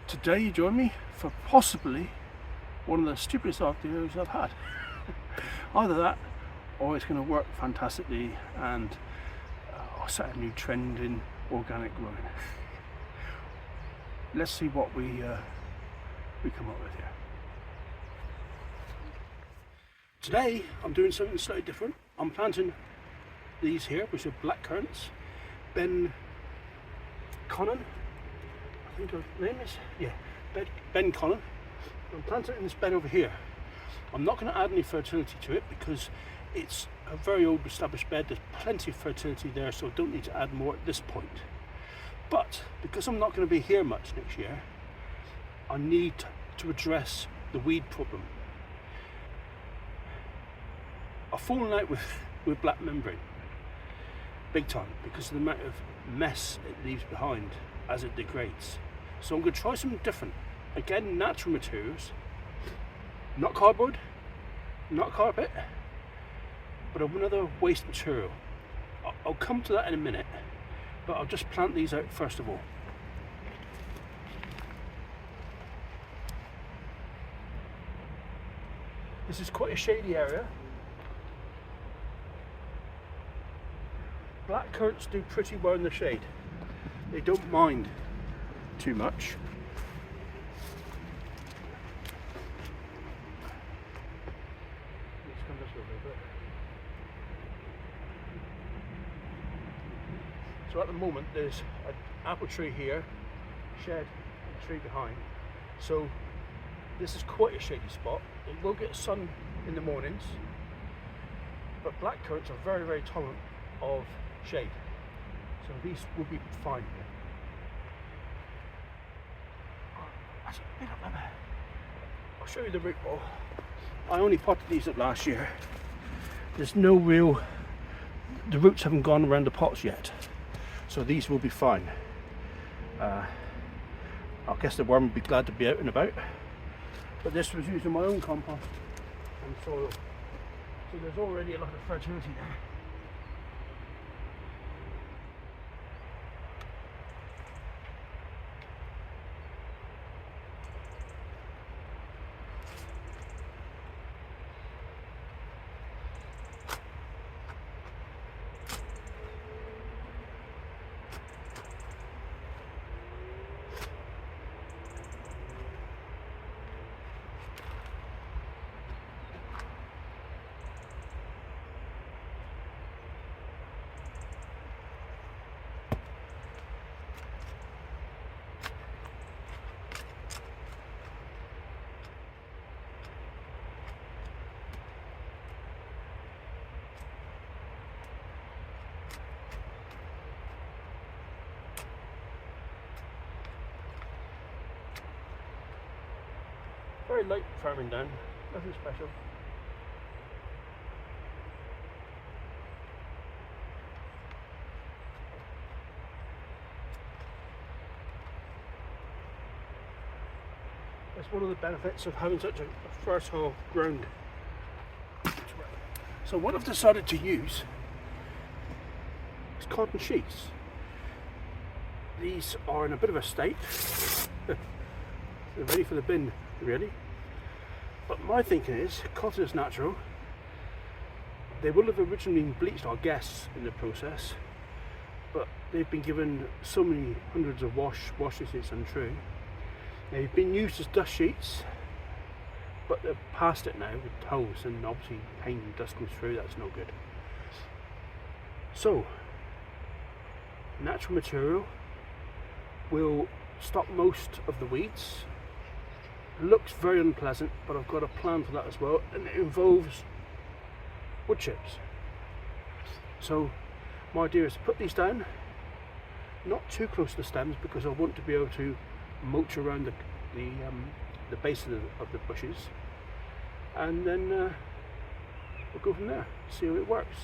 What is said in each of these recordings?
Today you join me for possibly one of the stupidest ideas I've had. Either that or it's going to work fantastically and I'll set a new trend in organic growing. Let's see what we come up with here. Today I'm doing something slightly different. I'm planting these here, which are black currants. Ben Conan, I think her name is, yeah, Ben Conan. I'm planting it in this bed over here. I'm not going to add any fertility to it because it's a very old established bed. There's plenty of fertility there, so I don't need to add more at this point. But because I'm not going to be here much next year, I need to address the weed problem. I've fallen out with black membrane big time because of the amount of mess it leaves behind as it degrades. So I'm going to try something different. Again, natural materials, not cardboard, not carpet, but another waste material. I'll come to that in a minute, but I'll just plant these out first of all. This is quite a shady area. Black currants do pretty well in the shade. They don't mind too much. Let's come this way a little bit. So at the moment there's an apple tree here, shed, and a tree behind. So this is quite a shady spot. It will get sun in the mornings, but black currants are very, very tolerant of shade. So these will be fine here. That's a bit up there. I'll show you the root ball. I only potted these up last year. There's no real, the roots haven't gone around the pots yet. So these will be fine. I guess the worm would be glad to be out and about. But this was using my own compost and soil. So there's already a lot of fertility there. Very light farming down, nothing special. That's one of the benefits of having such a fertile ground. So what I've decided to use is cotton sheets. These are in a bit of a state. They're ready for the bin, really. But my thinking is, cotton is natural. They will have originally been bleached, I guess, in the process, but they've been given so many hundreds of washes, it's untrue. They've been used as dust sheets, but they're past it now with tows, and obviously paint and dust goes through, that's no good. So, natural material will stop most of the weeds. It looks very unpleasant, but I've got a plan for that as well, and it involves wood chips. So my idea is to put these down, not too close to the stems because I want to be able to mulch around the base of the bushes, and then we'll go from there, see how it works.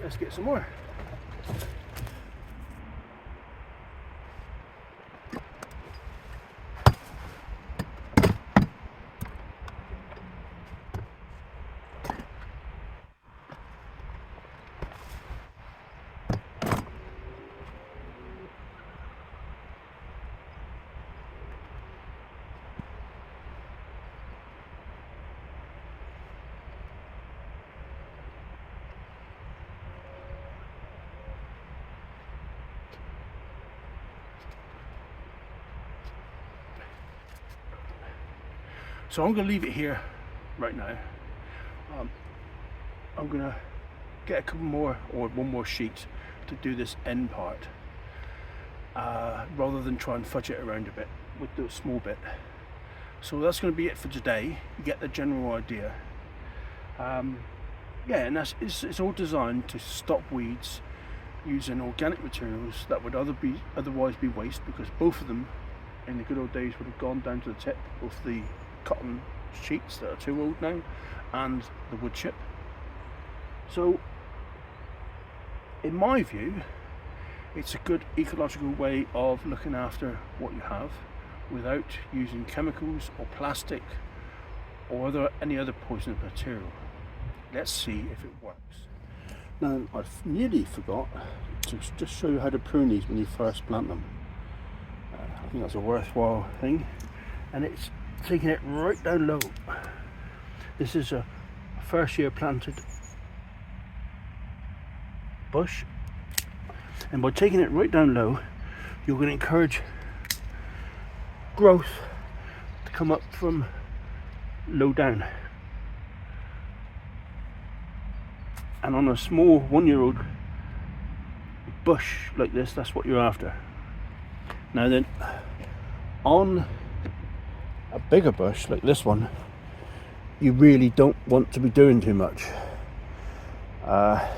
let's get some more. So I'm going to leave it here right now. I'm going to get a couple more or one more sheet to do this end part, rather than try and fudge it around a bit with the small bit. So that's going to be it for today. You get the general idea. Yeah, and it's all designed to stop weeds using organic materials that would otherwise be waste, because both of them in the good old days would have gone down to the tip, both the cotton sheets that are too old now and the wood chip. So in my view, it's a good ecological way of looking after what you have without using chemicals or plastic or any other poisonous material. Let's see if it works. Now, I've nearly forgot to just show you how to prune these when you first plant them. I think that's a worthwhile thing, and it's taking it right down low. This is a first year planted bush, and by taking it right down low, you're going to encourage growth to come up from low down. And on a small 1-year-old bush like this, that's what you're after. Now then, on a bigger bush like this one, you really don't want to be doing too much. I'm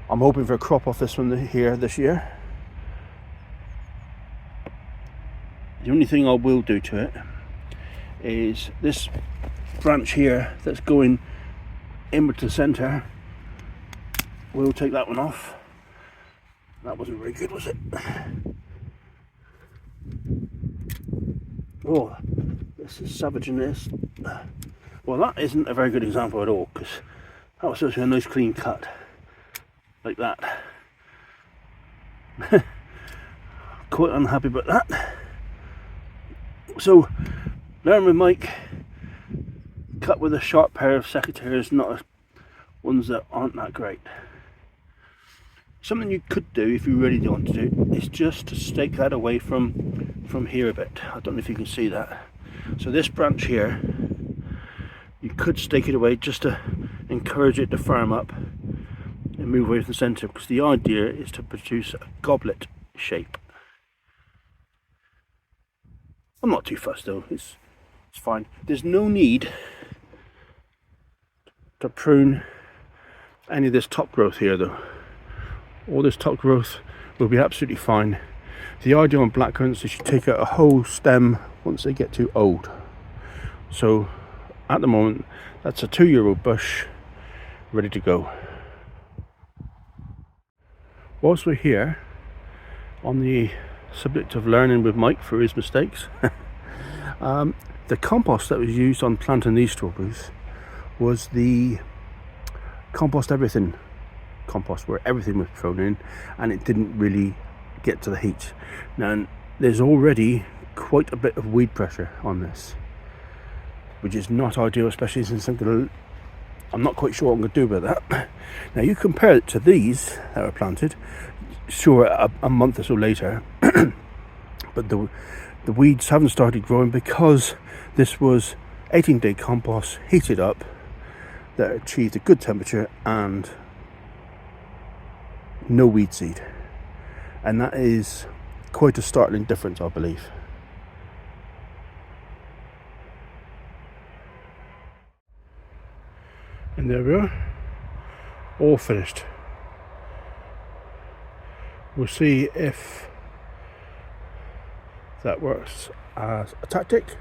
hoping for a crop off this one here this year. The only thing I will do to it is this branch here that's going inward to the centre. We'll take that one off. That wasn't very good, was it? Oh, this is savaging this. Well, that isn't a very good example at all, because that was supposed to be a nice clean cut like that. Quite unhappy about that. So, learn with Mike, cut with a sharp pair of secateurs, not ones that aren't that great. Something you could do, if you really do want to do, is just to stake that away from here a bit. I don't know if you can see that. So this branch here, you could stake it away just to encourage it to firm up and move away from the centre, because the idea is to produce a goblet shape. I'm not too fussed though, it's fine. There's no need to prune any of this top growth here though. All this top growth will be absolutely fine. The idea on blackcurrants is you take out a whole stem once they get too old. So at the moment, that's a 2-year-old bush ready to go. Whilst we're here on the subject of learning with Mike for his mistakes, the compost that was used on planting these strawberries was the compost everything compost, where everything was thrown in and it didn't really get to the heat. Now there's already quite a bit of weed pressure on this, which is not ideal, especially since I'm not quite sure what I'm going to do about that. Now you compare it to these that were planted, sure, a month or so later, but the weeds haven't started growing because this was 18-day compost heated up that achieved a good temperature and no weed seed, and that is quite a startling difference, I believe. And there we are, all finished. We'll see if that works as a tactic.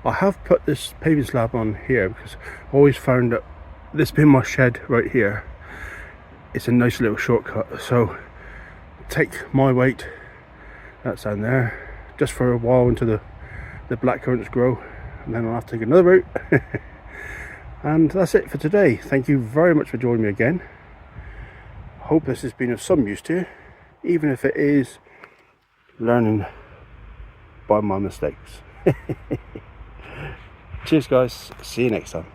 I have put this paving slab on here because I always found that this being my shed right here, it's a nice little shortcut. So take my weight, that's down there, just for a while until the black currants grow, and then I'll have to take another route. And that's it for today. Thank you very much for joining me again. Hope this has been of some use to you, even if it is learning by my mistakes. Cheers guys, see you next time.